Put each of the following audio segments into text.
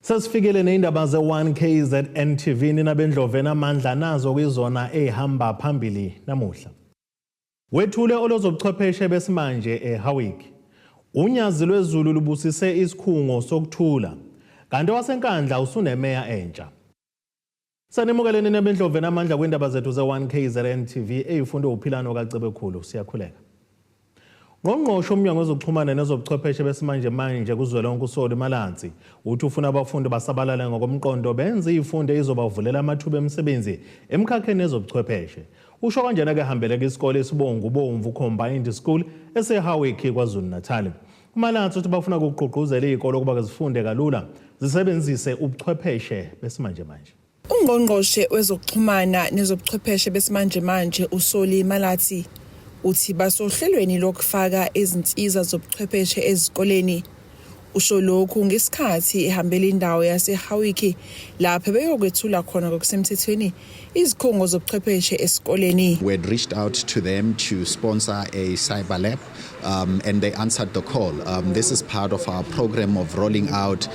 Sasifikile neindaba ze1 KZN TV ninabendlovena amandla nazo kwizona ehamba phambili namuhla. Wethule olozobuchwepheshe besimanje eHowick. Unyazi lwezulu lubusise isikhungo sokuthula. Kanti wasenkandla usunemeya entsha. Sanemukeleni nebendlovena amandla kwindaba zethu ze1 KZN TV eyifunde uphilano kaCebekhulu. Siyakhuleka. Ngqongqoshe umnyango wezokuxhumana nezobuchwepheshe besimanje manje kuzwelonke uSoli Malansi uthi ufuna abafundi basabalale ngokomqondo benze izifundo ezizobavulela amathuba emisebenzi emkhakheni wezobuchwepheshe. Usho kanjena ke hambele isikole esibonga ubomvu Combined School eseHowick KwaZulu-Natal. uMalansi uthi bafuna ukugqugquzela izikole ukuba zifunde kalula zisebenzise ubuchwepheshe besimanje manje. Ungqongqoshe wezokuxhumana nezobuchwepheshe besimanje manje uSoli Malansi uthi basohlelweni lokufaka izinsiza zobuchwepheshe ezikoleni. Usho lokhu ngesikhathi ehambela indawo yaseHowick lapho beyokwethula khona ngokusemthethweni izikhungo zobuchwepheshe esikoleni. We had reached out to them to sponsor a cyber lab and they answered the call. This is part of our program of rolling out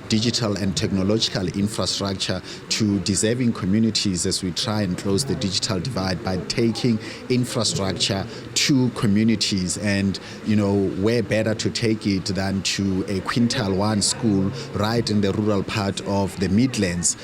digital and technological infrastructure to deserving communities as we try and close the digital divide by taking infrastructure to communities. And you know, where better to take it than to a Quintile 1 school right in the rural part of the Midlands,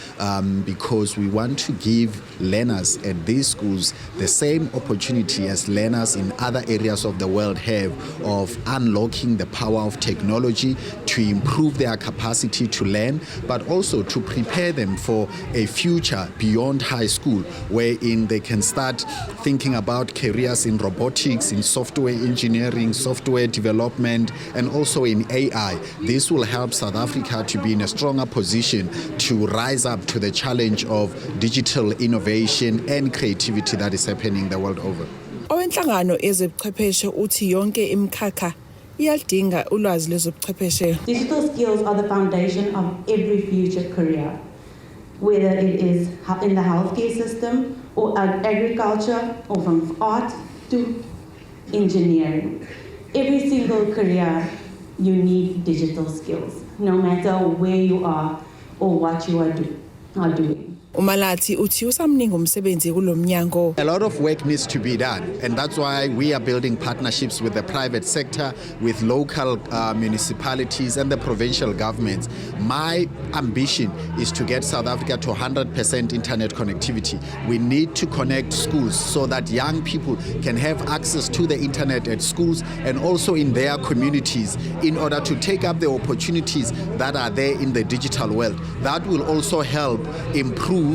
because we want to give learners at these schools the same opportunity as learners in other areas of the world have of unlocking the power of technology to improve their capacity to learn, but also to prepare them for a future beyond high school, wherein they can start thinking about careers in robotics, in software engineering, software development, and also in AI. This will help South Africa to be in a stronger position to rise up to the challenge of digital innovation and creativity that is happening the world over. Owenhlangano ezobuchwepheshe uthi yonke imikhakha iyadinga ulwazi lwezobuchwepheshe. Digital skills are the foundation of every future career, whether it is in the healthcare system or agriculture or from art to engineering. Every single career you need digital skills, no matter where you are or what you are doing. uMalathi uthi usamningi umsebenzi kulomnyango. A lot of work needs to be done, and that's why we are building partnerships with the private sector, with local municipalities and the provincial governments. My ambition is to get South Africa to 100% internet connectivity. We need to connect schools so that young people can have access to the internet at schools and also in their communities in order to take up the opportunities that are there in the digital world. That will also help improve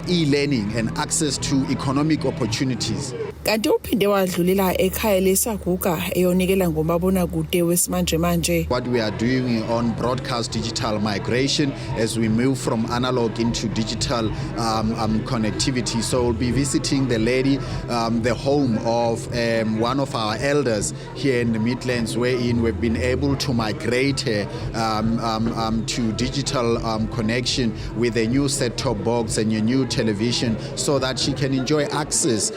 e-learning and access to economic opportunities. Kanti uphinde wadlulela ekhaya lesaguga eyonikela ngomabona kude wesimanje manje. What we are doing on broadcast digital migration as we move from analog into digital connectivity. So we'll be visiting the lady, the home of one of our elders here in the Midlands, wherein we've been able to migrate her to digital connection with a new set-top box and a new television so that she can enjoy access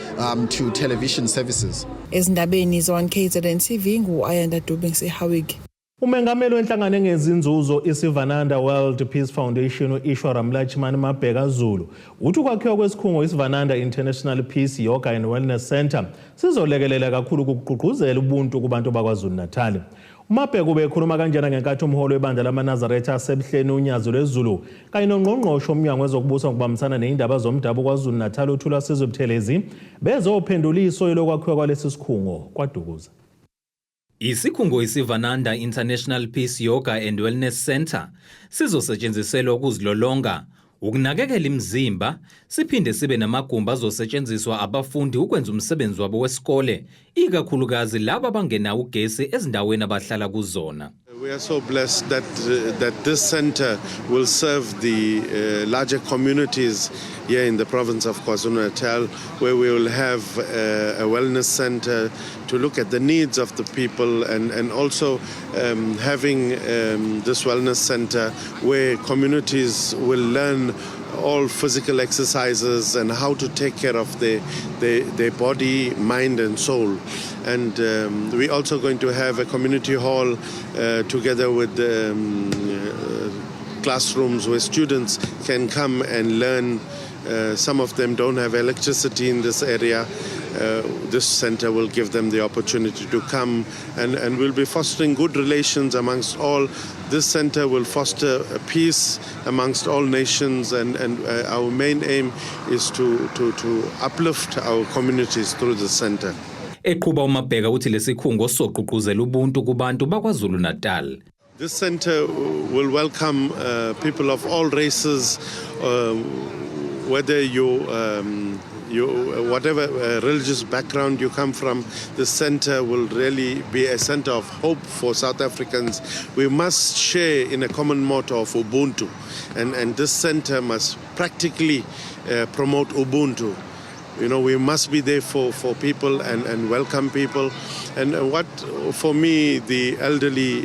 to television services. Ezindabeni zo1 KZN TV ngu-Ayanda Dube ngiseHowick. Umengameli wenhlangano engezinzuzo iSivananda World Peace Foundation Ishwa Ramlachman Mabheka Zulu uthi ukwakhiwa kwesikhungo iSivananda International Peace Yoga and Wellness Center sizolekelela kakhulu ukugqugquzela ubuntu kubantu bakwaZulu-Natal. uMabheka ubekhuluma kanjena ngenkathi umholo webandla lamaNazaretha asebuhleni unyazi lwezulu kanye nongqongqoshe omnyango wezokubusa ngokubambisana neindaba zomdabu kwaZulu-Natal uthula Sizwe bezophenduliso lokwakhiwa kwalesi sikhungo kwaDukuza. Isikhungo iSivananda International Peace Yoga and Wellness Center sizosetshenziselwa ukuzilolonga, ukunakekela imizimba, siphinde sibe namagumbi azosetshenziswa abafundi ukwenza umsebenzi wabo wesikole, ikakhulukazi labo abangenawo ugesi ezindaweni abahlala kuzona. We are so blessed that this center will serve the larger communities here in the province of KwaZulu-Natal, where we will have a wellness center to look at the needs of the people and also having this wellness center where communities will learn all physical exercises and how to take care of their body, mind and soul. And we're also going to have a community hall together with classrooms where students can come and learn. Some of them don't have electricity in this area. This center will give them the opportunity to come and we'll be fostering good relations amongst all. This center will foster peace amongst all nations and our main aim is to uplift our communities through the center. Eqhuba uMabheka uthi lesikhungo soqhuquzela ubuntu kubantu bakwaZulu Natal. This center will welcome people of all races, whether you whatever religious background you come from. The center will really be a center of hope for South Africans. We must share in a common motto of Ubuntu, and this center must practically promote Ubuntu. You know, we must be there for people and welcome people. And what, for me, the elderly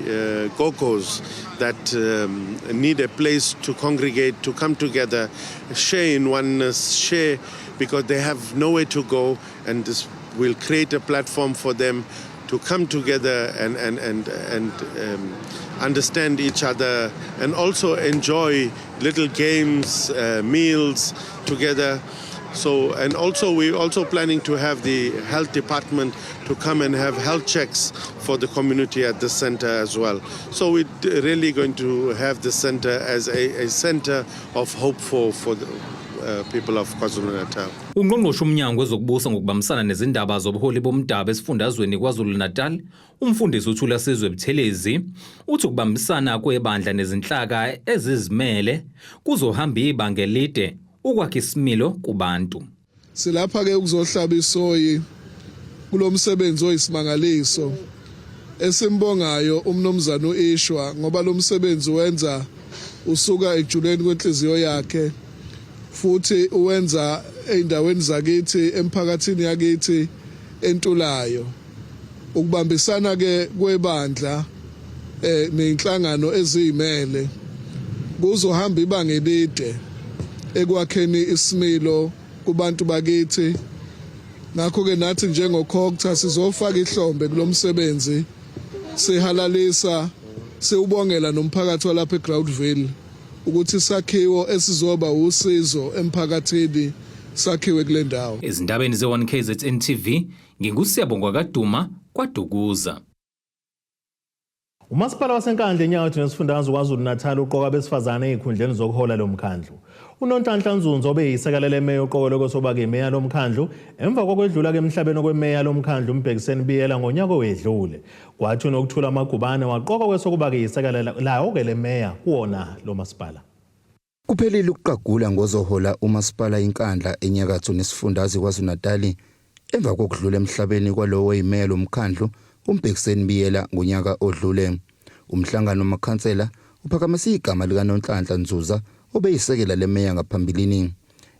Gokos that need a place to congregate, to come together, share in oneness, share because they have nowhere to go, and this will create a platform for them to come together and understand each other and also enjoy little games, meals together. So, and also we're also planning to have the health department to come and have health checks for the community at the center as well. So we're really going to have the center as a center of hope for the people of KwaZulu-Natal. Ungqongqoshe umnyango wezokubusa ngokubambisana nezindaba zobuholi bomdaba esifundazweni KwaZulu-Natal, umfundisi uThula Sizwe Buthelezi, uthi ukubambisana kwebandla nezinhlaka ezizimele kuzohamba ibanga elide ukwakha isimilo kubantu. Silapha ke ukuzohlaba isoyi kulomsebenzi oyisimangaliso esimbongayo umnomzana uIshwa ngoba lo msebenzi wenza usuka ejuleni kwenhliziyo yakhe futhi uwenza eindaweni zakithi emphakathini yakithi entulayo. Ukubambisana ke kwebandla nenhlangano ezimele kuzohamba ibanga elide ekwakheni isimilo kubantu bakithi. Ngakho ke nathi njengokhokha sizofaka ihlombe kulomsebenzi sihalalisa siubongela nomphakathi walapha eGroundville ukuthi sakhiwo esizoba usizo emphakathini sakhiwe kule ndawo. Ezindabeni ze1KZN TV ngingusiyabongwa kaDuma kwaDukuza. Umasipala waseNkandla eNyawatho nesifundazwe KwaZulu-Natal uqoka abesifazane ezikhundleni zokuhola lomkhandlu. uNonhlanhla Nzunzo obeyisekela lemeya uqobo lokusoba kemeya lomkhandlu emva kokwedlula kemhlabeni kwemeya lomkhandlu uMbhekiseni Biyela ngonyaka owedlule. Kwathi uNokuthula Magubane waqoka kwesokuba keyisekela lawo ke lemeya kuona lo masipala. Kuphelile ukuqagula ngozohola umasipala iNkandla eNyakatho nesifundazwe KwaZulu-Natal emva kokudlula emhlabeni kwalowo oyimeya lomkhandlu uMbhekiseni Biyela ngonyaka odlule. Umhlangano wamakhansela uphakamisa igama lika Nonhlanhla Nzuza obeyisekela lemeya ngaphambilini.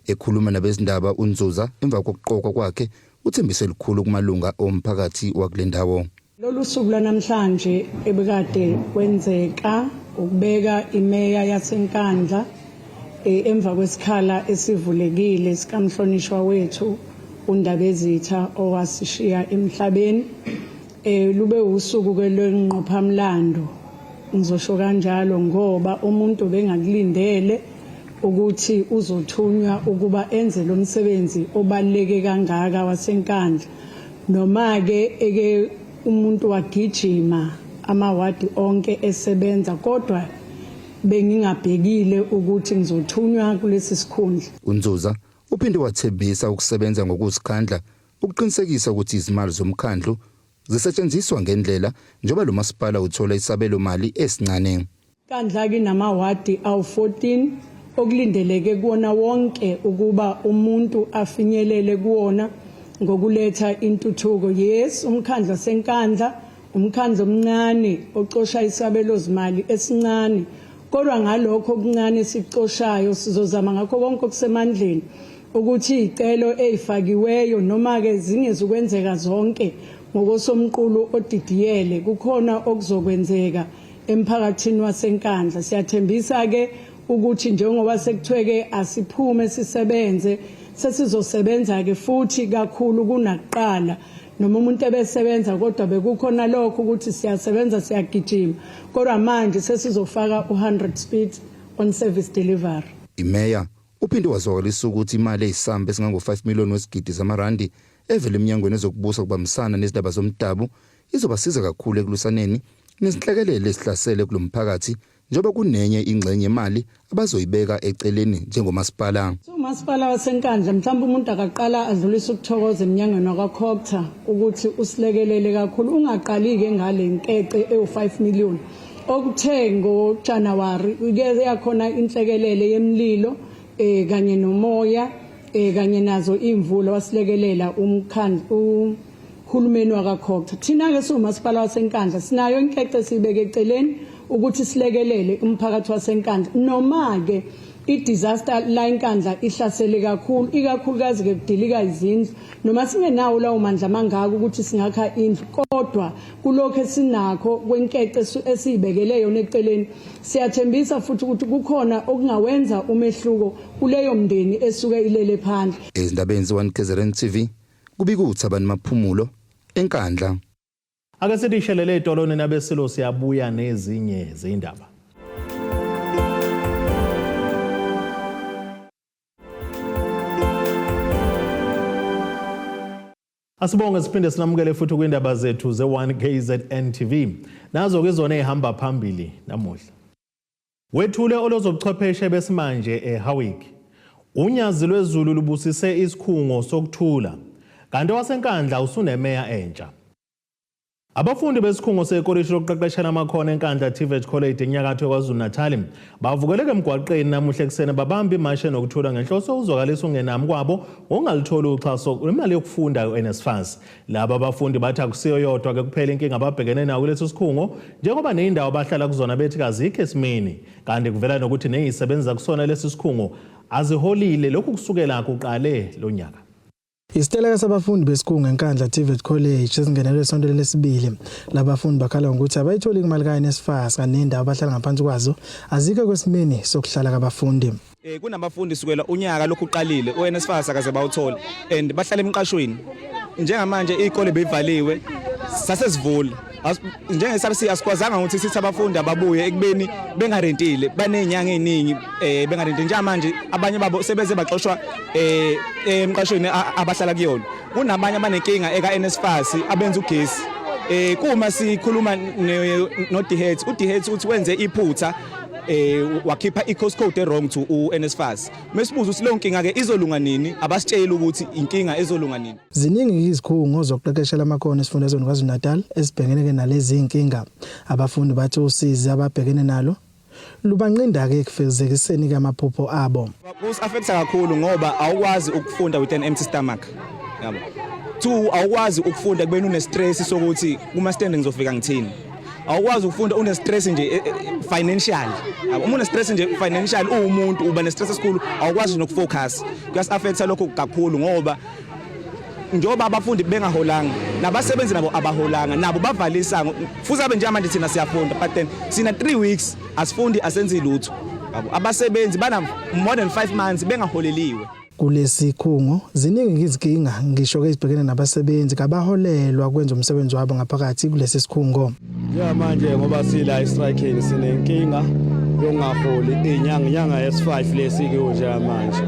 Ekhuluma nabezindaba uNzuza emva kokuqoka kwakhe uthembise likhulu kumalunga omphakathi wakule ndawo. Lolu suku lanamhlanje ebekade kwenzeka ukubeka imeya yaseNkandla emva kwesikhala esivulekile sikamhlonishwa wethu uNdabezitha owasishiya emhlabeni. Lube usuku ke lwenqophamlando ngizosho kanjalo ngoba umuntu bengakulindele ukuthi uzothunywa ukuba enze lo msebenzi obaleke kangaka waseNkandla noma ke umuntu wagijima amawadi onke esebenza kodwa bengingabhekile ukuthi ngizothunywa kulesi sikhundla. uNzuza uphinde wathembisa ukusebenza ngokuzikhandla ukuqinisekisa ukuthi izimali zomkhandlu zisetshenziswa ngendlela njengoba lo masipala uthola isabelo mali esincane. Kandla kinamawadi awu14 okulindeleke kuona wonke ukuba umuntu afinyelele kuona ngokuletha intuthuko. Yes, umkhandla seNkandla umkhandla omncane ocosha isabelo zimali esincane kodwa ngalokho okuncane sicoshayo sizozama ngakho konke okusemandleni ukuthi izicelo ezifakiweyo noma ke zingezukwenzeka zonke ngokosomqulu odidiyele kukhona okuzokwenzeka emphakathini waseNkandla. Siyathembisa ke ukuthi njengoba sekuthweke asiphume sisebenze sesizosebenza ke futhi kakhulu kunakuqala noma umuntu ebesebenza kodwa bekukhona lokho ukuthi siyasebenza siyagijima kodwa manje sesizofaka u100 speed on service delivery. Imeya uphinde wazwakalisa ukuthi imali eyisambe esingango 5 million wesigidi zamarandi evela eminyangweni ezokubusa kubambisana nezindaba zomdabu izobasiza kakhulu ekulwisaneni nezinhlekelele ezihlasele kulomphakathi njengoba kunenye ingxenye imali abazoyibeka eceleni njengomasipala. Umasipala waseNkandla mhlawumbe umuntu akaqala adlulisa ukuthokoza eminyangweni wakwaCocta ukuthi usilekelele kakhulu ungaqali ke ngale inkece e5 million. Okuthe ngoJanuary ike yakhona inhlekelele yemlilo kanye nomoya kanye nazo imvula wasilekelela uhulumeni wakwaCocta. Thina ke somasipala waseNkandla sinayo inkece sibeke eceleni ukuthi silekelele umphakathi waseNkandla noma ke i-disaster la eNkandla ihlasele kakhulu ikakhulukazi ke kudilika izindlu noma singenawo lawo mandla mangaka ukuthi singakha indlu kodwa kulokho esinakho kwenkece esibekele yona eceleni siyathembisa futhi ukuthi kukhona okungawenza umehluko kuleyo mndeni esuke ilele phandle. Ezindabeni ze1 KZN TV kubika uThabani Maphumulo eNkandla. Ake sithi ishelele etoloni nabesilo siyabuya nezinye zeindaba. Asibonge siphinde sinamukele futhi kwindaba zethu ze1 KZN TV. Nazo ke zona ehamba phambili namuhla. Wethule olozobuchwepheshe besimanje eHowick. Unyazi lwezulu lubusise isikhungo sokuthula. Kanti waseNkandla usunemeya entsha. Abafundi besikhungo sekolishi lokuqeqeshela amakhono eNkandla TVET College enyakatho KwaZulu-Natal bavukeleke emgwaqeni namuhla eksene babamba imashe nokuthula ngenhloso uzwakalisa ungenami kwabo ongalitholi uxhaso imali yokufunda uNSFAS. Laba abafundi bathi akusiyo yodwa ke kuphela inkinga ababhekene nayo kulesi sikhungo njengoba neindawo abahlala kuzona bethi kazikho esimini kanti kuvela nokuthi nezisebenza kusona lesi sikhungo aziholile lokhu kusukela kuqale lo nyaka. Isiteleka sabafundi besikhungo eNkandla TVET College esingenelwe isonto lesibili labafundi bakhala ukuthi abayitholi imali kaNSFAS kanendawo abahlala ngaphansi kwazo azike kwesimini sokuhlala kwabafundi. Kunabafundi sukela unyaka lokhu uqalile uNSFAS akaze bawuthola and bahlala emqashweni njengamanje izikole bevaliwe sasesivula njengeSRC asikwazanga ukuthi sithi abafundi ababuye ekubeni bengarentile banenyanga eziningi bengarentile njengamanje abanye babo sebeze baxoshwa emqashweni abahlala kuyona kunabanye abanenkinga ekaNSFAS abenza ugesi kuma sikhuluma no DHET uDHET uthi wenze iphutha wakhipha i-course code wrong to uNSFAS. Mesibuza ukuthi leyo nkinga ke izolunga nini abasitshela ukuthi inkinga ezolunga nini. Ziningi izikhungo zokuqeqeshela amakhono esifundazweni KwaZulu-Natal esibhekene nalezi inkinga. Abafundi bathi usizi ababhekene nalo lubanqinda ke ekufezekiseni kamaphupho abo. Kusaffecta kakhulu ngoba awukwazi ukufunda with an empty stomach. Yabo. 2 awukwazi ukufunda kubeni une stress sokuthi kuma standing ngizofika ngithini. Awukwazi ukufunda une stress nje financial. Uma une stress nje financial umuntu uba ne stress esikhulu awukwazi nokufocus. Kuyasaffecta lokho kakhulu ngoba njoba abafundi bengaholanga nabasebenzi nabo abaholanga nabo bavalisa futhi abe nje manje thina siyafunda but then sina 3 weeks asifundi asenzi lutho. Abasebenzi bana more than 5 months bengaholeliwe. Kulesi khungo ziningi izinkinga ngisho ke izibhekene nabasebenzi kabaholelwa kwenza umsebenzi wabo ngaphakathi kulesi sikhungo. Manje ngoba sila istrike sinenkinga yongaholi inyanga yes5 lesi ke nje manje.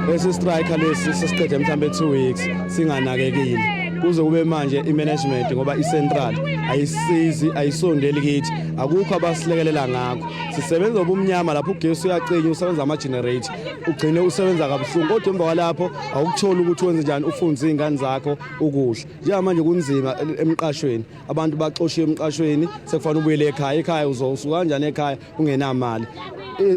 Bese strike lesi sesiqede mhlambe 2 weeks singanakekile. Kuze kube manje imanagement ngoba iCentral ayisizi ayisondeli kithi akukho abasilekelela ngakho. Sisebenza obumnyama lapho ugesi uyacinywa usebenza ama generator ugcine usebenza kabuhlungu kodwa emva kwalapho awukuthola ukuthi wenze njani ufunze izingane zakho ukudla. Njengamanje kunzima emqashweni abantu baxoshwe emqashweni sekufanele ubuyele ekhaya uzosuka kanjani ekhaya ungenamali.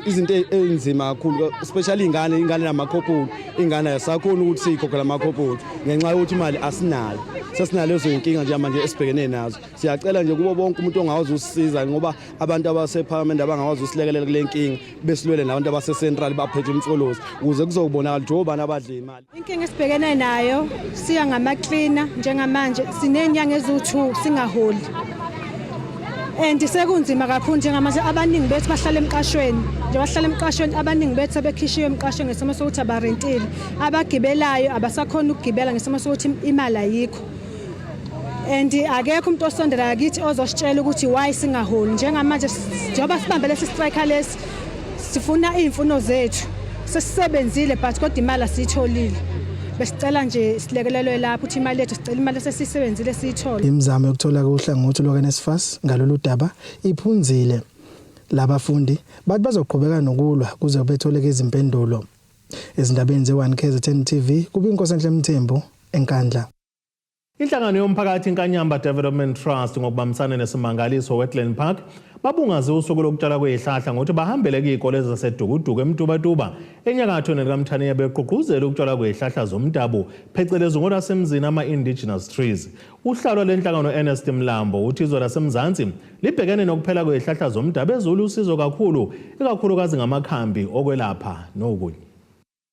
Izinto enzima kakhulu especially ingane namakhopholo ingane yasakhona ukuthi sikhokhela amakhopholo ngenxa yokuthi imali asinayo sesinalo lezo inkinga nje manje esibhekene nazo. Siyacela nje kubo bonke umuntu ongawazi usisiza ngoba abantu abaseParliament abangawazi usilekelela kule nkinga besilwele nabantu abaseCentral baphethe umfolozi ukuze kuzobonakala njobani abadla imali. Inkinga esibhekene nayo siya ngama-cleaner njengamanje sinenyanga eziwu2 singaholi. And sekunzima kakhulu njengamanje abaningi bethu bahlala emqashweni nje bahlala emqashweni abaningi bethu abekhishiwe emqashweni ngesimo sokuthi abarentile abagibelayo abasakhona ukugibela ngesimo sokuthi imali ayikho and akekho umuntu osondela kithi ozositshela ukuthi why singaholi njengamanje njengoba sibambe lesi strike lesi sifuna imfuno zethu sesisebenzile but kodwa imali asitholile besicela nje silekelelwe lapho uthi imali yethu sicela imali sesisebenzile siyithola. Imizamo yokuthola uhlangothi lwakaNSFAS ngalolu daba iphunzile. Labafundi bathi bazoqhubeka nokulwa kuze betholeke izimpendulo. Ezindabeni ze1 KZN TV kuba iNkosi Mthembu eNkandla. Inhlangano yomphakathi iNkanyamba Development Trust ngokubambisana nesimangaliso Wetland Park babungaze usuku lokutshala kwezihlahla ngokuthi bahambele izikole zaseDukuduku eMtubatuba enyakatho neLikamthaniya beqhuquzela ukutshala kwezihlahla zomdabu phecelezi ngolasemzini ama-indigenous trees. Uhlalo lenhlangano Ernest Mlambo uthi izwe lasemzansi libhekene nokuphela kwezihlahla zomdabu ezulu usizo kakhulu ikakhulukazi ngamakhambi okwelapha nokunye.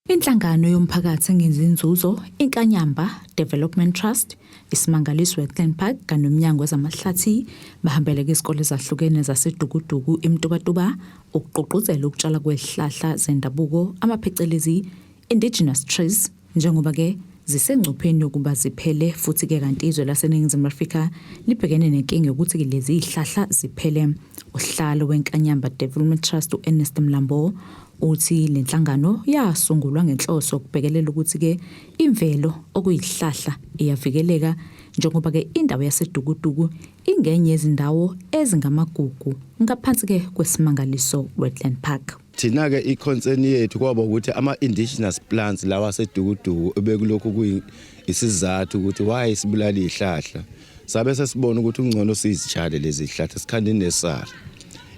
Inhlangano yomphakathi engenza inzuzo iNkanyamba Development Trust isimangaliso Wetland Park kanomnyango wezamahlathi bahambele izikole zahlukene zaseDukuduku eMtubatuba ukuqoqozela ukutshala kwezihlahla zendabuko amaphecelezi indigenous trees njengoba ke zisengcupheni yokuba ziphele futhi ke kanti izwe laseNingizimu Afrika libhekene nenkinga yokuthi ke lezi zihlahla ziphele. Uhlalo weNkanyamba Development Trust uErnest Mlambo uthi lenhlangano yasungulwa ngenhloso ukubhekelela ukuthi ke imvelo okuyihlahla iyavikeleka njengoba ke indawo yaseDukuduku ingenye yezindawo ezingamagugu ngaphansi ke kwesimangaliso Wetland Park. Thina ke iconcern yethu kwaba ukuthi ama indigenous plants lawa aseDukuduku ebekulokhu kuyisizathu ukuthi why sibulala izihlahla. Sabe sesibona ukuthi ungcono sizitshale lezi zihlahla sikhanda inesari.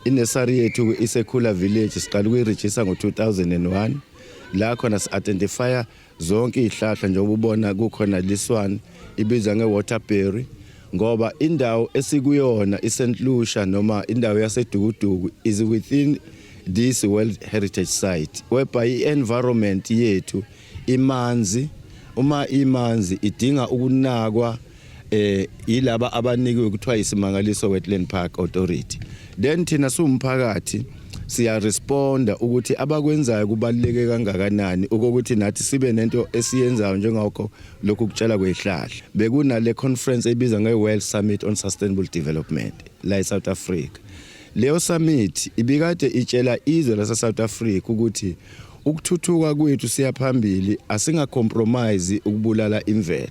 Inesari yethu isekhula village siqala ukuyiregister ngo2001 la khona si-identify zonke izihlahla njengoba ubona kukhona this one ibizwa ngewaterberry ngoba indawo esikuyona iSt Lucia noma indawo yaseDukuduku is within this World Heritage Site whereby i-environment yethu imanzi imanzi idinga ukunakwa yilaba abanikiwe kuthiwa isimangaliso Wetland Park Authority. Then thina sumphakathi siya responda ukuthi abakwenzayo kubaluleke kangakanani ukuthi nathi sibe nento esiyenzayo njengakho lokhu kutshala kwezihlahla. Bekunale conference ebizwa ngeWorld Summit on Sustainable Development la eSouth Africa. Leyo summit ibikade itshela izwe lase South Africa ukuthi ukuthuthuka kwethu siya phambili asinga compromise ukubulala imvelo.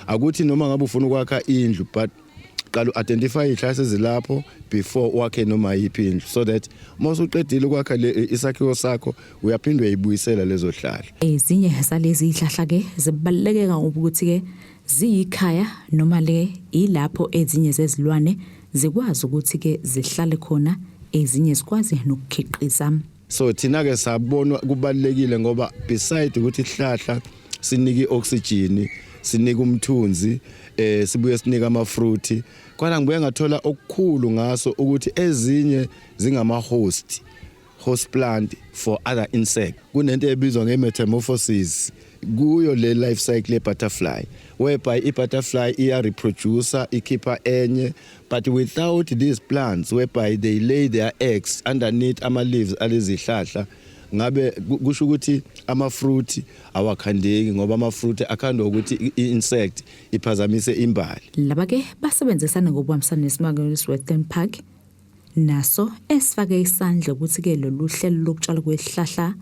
Akuthi noma ngabe ufuna ukwakha indlu but qala identify izihlahla ezilapho before wakhe noma yiphi indlu so that mawusuqedile ukwakha isakhiwo sakho uyaphindwe uyibuyisela lezo zihlahla. Ezinye zalezi zihlahla ke zibaluleke ukuthi ke ziyikhaya noma le ilapho ezinye zezilwane zikwazi ukuthi ke zihlale khona ezinye zikwazi nokukhiqiza. So thina ke sabona kubalekile ngoba beside ukuthi ihlahla sinike oxygen sinika umthunzi sibuye sinika amafruit kwana ngibuye ngathola okukhulu ngaso ukuthi ezinye zingama host plant for other insects kunento ebizwa ngemetamorphosis kuyo le life cycle butterfly whereby i-butterfly iya reproducer ikhipha enye but without these plants whereby they lay their eggs underneath ama leaves alezihlahla ngabe kusho ukuthi ama-fruit awakhandeki ngoba ama-fruit akhandwa ukuthi i-insect iphazamise imbali. Laba ke basebenzisana ngokubambisana nesimangaliso Wetland Park naso esifake isandla ukuthi ke lolu hlelo lokutshala kwezihlahla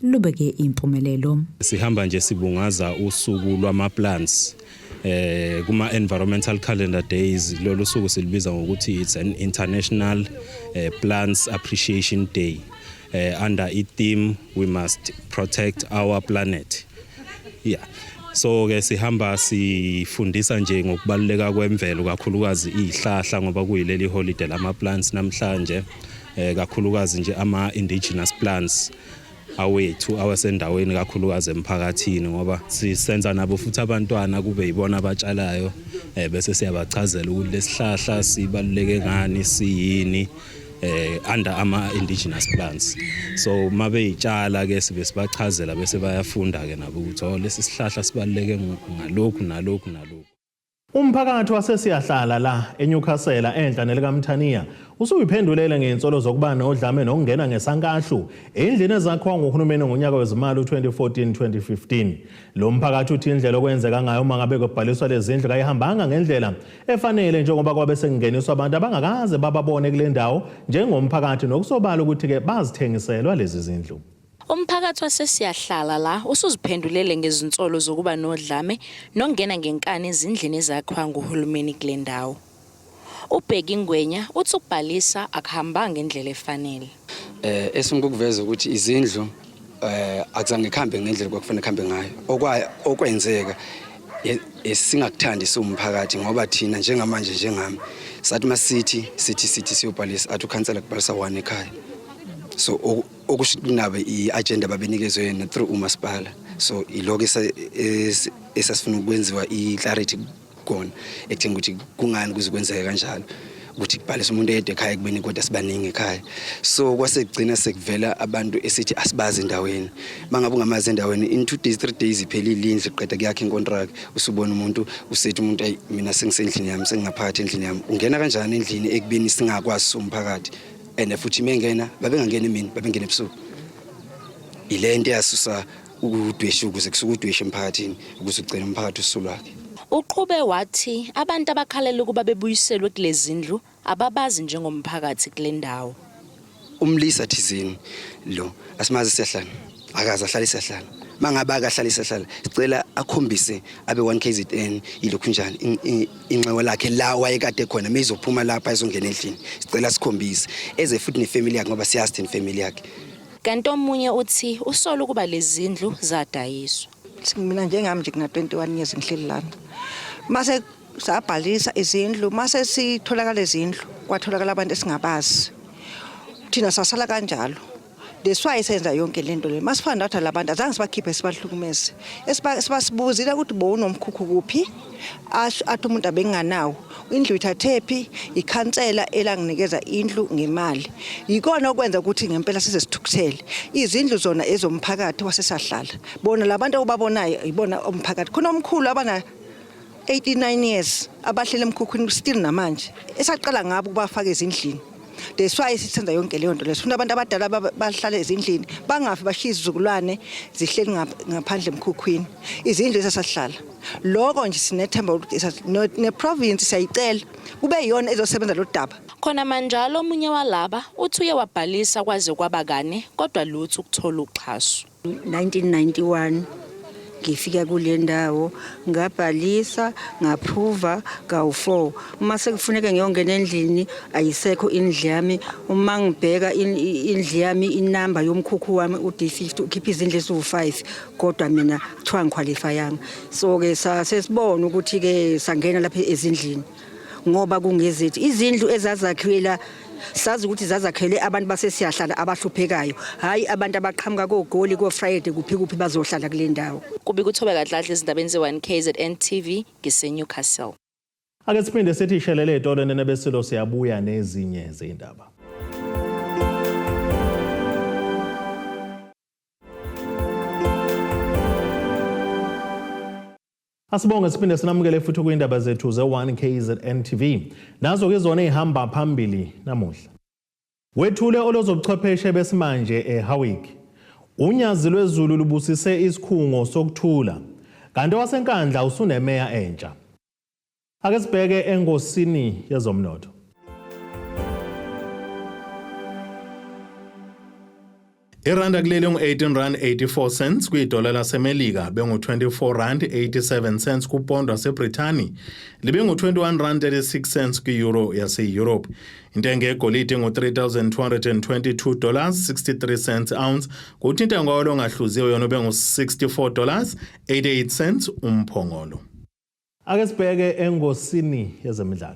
lubeke impumelelo. Sihamba nje sibungaza usuku lwama-plants kuma environmental calendar days lolu suku silibiza ngokuthi it's an international plants appreciation day. Under a theme we must protect our planet. Yeah. So ke sihamba sifundisa nje ngokubaluleka kwemvelo kakhulukazi izihlahla ngoba kuyileli holiday lama plants namhlanje kakhulukazi nje ama indigenous plants awethu awasendaweni kakhulukazi emphakathini ngoba sisenza nabo futhi abantwana kube yibona abatshalayo bese siyabachazela ukuthi lesihlahla sibaluleke ngani siyini under ama indigenous plants. So mabe itshala ke sibe sibachazela bese bayafunda ke nabo ukuthi lesi sihlahla sibaluleke ngalokhu nalokhu nalokhu. Umphakathi wasesiyahlala la eNewcastle enhla neLikamthaniya usuyiphendulele ngeinsolo zokuba nodlame nokungena ngesankahlu endlini ezakhiwa nguhulumeni ngonyaka wezimali u-2014-2015. Lo mphakathi uthi indlela okwenzeka ngayo uma ngabe kubhaliswa lezi zindlu kayihambanga ngendlela efanele njengoba kwabe sekungeniswa abantu abangakaze bababone kule ndawo njengomphakathi nokusobala ukuthi-ke bazithengiselwa lezi zindlu. Umphakathi wasesiyahlala la usuziphendulele ngezinsolo zokuba nodlame nokungena ngenkani ezindlini ezakhiwa nguhulumeni kule ndawo. Ubheki Ngwenya uthi ukubhalisa akuhambanga ngendlela efanele. Esingukuveza ukuthi izindlu akuzange khambe ngendlela kwakufanele khambe ngayo. Okwenzeka esingakuthandi siwumphakathi ngoba thina njengamanje njengami sathi masithi siyobhalisa athi ukhansela kubhalisa 1 ekhaya. So okusho kunabe iagenda babenikezwe yena through umasipala. So iloko esasifuna ukwenziwa iclarity kona ethenga ukuthi kungani kuzokwenzeka kanjalo ukuthi kubhalisa umuntu eyedwa ekhaya kubeni kodwa sibaningi ekhaya. So kwasegcina sekuvela abantu esithi asibazi endaweni. Mangabe ungamazi endaweni in 2 days 3 days iphelile indlu iqeda kuyakhe incontract usubona umuntu usethi umuntu ayi mina sengisendlini yami sengingaphakathi endlini yami. Ungena kanjani endlini ekubeni singakwazi umphakathi and futhi mengena babengangena emini babengena ebusuku. Ilento yasusa ukudwesha ukuze kusukudwesha emphakathini ukuze ugcina umphakathi usulwakhe. Uqhube wathi abantu abakhalela ukuba bebuyiselwe kulezi zindlu ababazi njengomphakathi kule ndawo. Umlisa thizini lo asimazi siyahlala akaze ahlale siyahlala mangabe akahlale siyahlala sicela akhombise abe 1 KZN ilokhu njani incewe lakhe la wayekade khona mezophuma lapha izongena endlini sicela sikhombise eze futhi nefamily yakhe ngoba siyazi thina family yakhe. Kanti omunye uthi usola ukuba lezi zindlu zadayiswa. Mina njengami nje kuna 21 years ngihleli lana. Mase sabhalisa izindlu mase sitholakala izindlu kwatholakala abantu esingabazi. Thina sasala kanjalo. Desway senza yonke lento le. Masifanda ukuthi labantu azange sibakhiphe sibahlukumeze. Esibasibuzile ukuthi bonomkhukhu kuphi? Athi umuntu abenganawo. Indlu ithathephi ikhansela elanginikeza indlu ngemali. Yikona okwenza ukuthi ngempela size sithukuthele. Izindlu zona ezomphakathi wasesahlala. Bona labantu obabonayo ibona omphakathi. Khona omkhulu abana 89 years abahlele emkhukhwini still namanje. Esaqala ngabo kubafaka ezindlini. That's why sisenza yonke leyo nto lesifuna abantu abadala bahlala ezindlini bangafi bashiya izizukulwane zihleli ngaphandle emkhukhwini. Izindlu esasahlala. Lokho nje sinethemba ukuthi ne province siyayicela kube yiyona ezosebenza lo daba. Khona manjalo omunye walaba uthi uye wabhalisa kwaze kwaba kane kodwa lutho ukuthola uxhaso. 1991 ngifika kule ndawo ngabhalisa ngapprova ka4 uma sekufuneka ngiyongena endlini ayisekho indlu yami uma ngibheka indlu yami inamba yomkhukhu wami uD50 ukhipha izindlu ezu5 kodwa mina kuthiwa ngiqualifyanga so ke sasesibona ukuthi ke sangena lapha ezindlini ngoba kungezithi izindlu ezazakhiwela sazi ukuthi zazakhele abantu basesiyahlala abahluphekayo hayi abantu abaqhamuka koGoli koFriday kuphi bazohlala kule ndawo. Kubi kuthobe kahle izindabeni ze1 KZN TV ngiseNewcastle. Ake siphinde sithi ishelele etolo nenebeselo siyabuya nezinye zindaba. Asibonge siphinde sinamukele futhi kuyindaba zethu ze1 KZN TV. Nazo ke zona ehamba phambili namuhla. Wethule olozobuchwepheshe besimanje eHowick. Unyazi lwezulu lubusise isikhungo sokuthula. Kanti wasenkandla usunemeya entsha. Ake sibheke engosini yezomnotho. Iranda kulele ngu-18.84 kwidola laseMelika bengu-24.87 kupondo waseBrithani libe ngu-21.36 kwi-euro yase-Europe. Intengo yegolide ngu-$3,222.63 ounce kuthi intengo yalo ngahluziwe yona ube ngu-$64.88 umphongolo. Ake sibheke engosini yezemidlalo.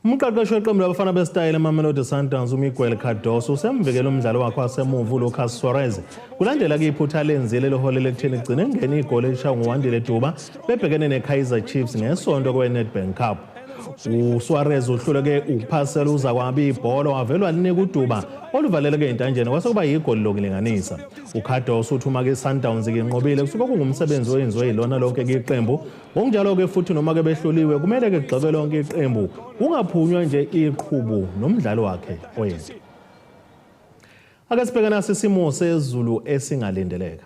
Umqeqeshi weqembu labafana besitayile eMamelodi Sundowns uMiguel Cardoso usemvikela umdlalo wakhe wasemuva uLucas Suarez kulandela iphutha lenzile leholele ekutheni igcine engene igoli elishaya nguWandile Duba bebhekene neKaizer Chiefs ngesonto kweNedbank Cup. uSuarez uhluleke ukuphasela uzakwabi ibhola wavelwa linika uduba oluvaleleke entanjeni kwase kuba yigoli lokulinganisa. uKhados uthuma ke Sundowns ke inqobile kusuka kungumsebenzi oyenziwe yilona lonke ke iqembu. Ngokunjalo ke futhi noma ke behluliwe kumele ke gxebe lonke iqembu kungaphunywa nje iqhubu nomdlalo wakhe oyedwa. Ake sibheke naso isimo sezulu esingalindeleka.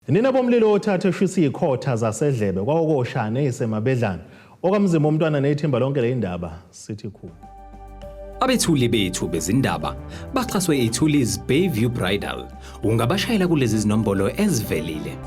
Nina bomlilo othathe shisa ikhotha zasedlebe kwawokoshana esemabedlana okamzimo umntwana nethimba lonke leindaba sithi khu. Abethuli bethu bezindaba baxhaswe iThulis Bayview Bridal. Ungabashayela kulezi zinombolo ezivelile.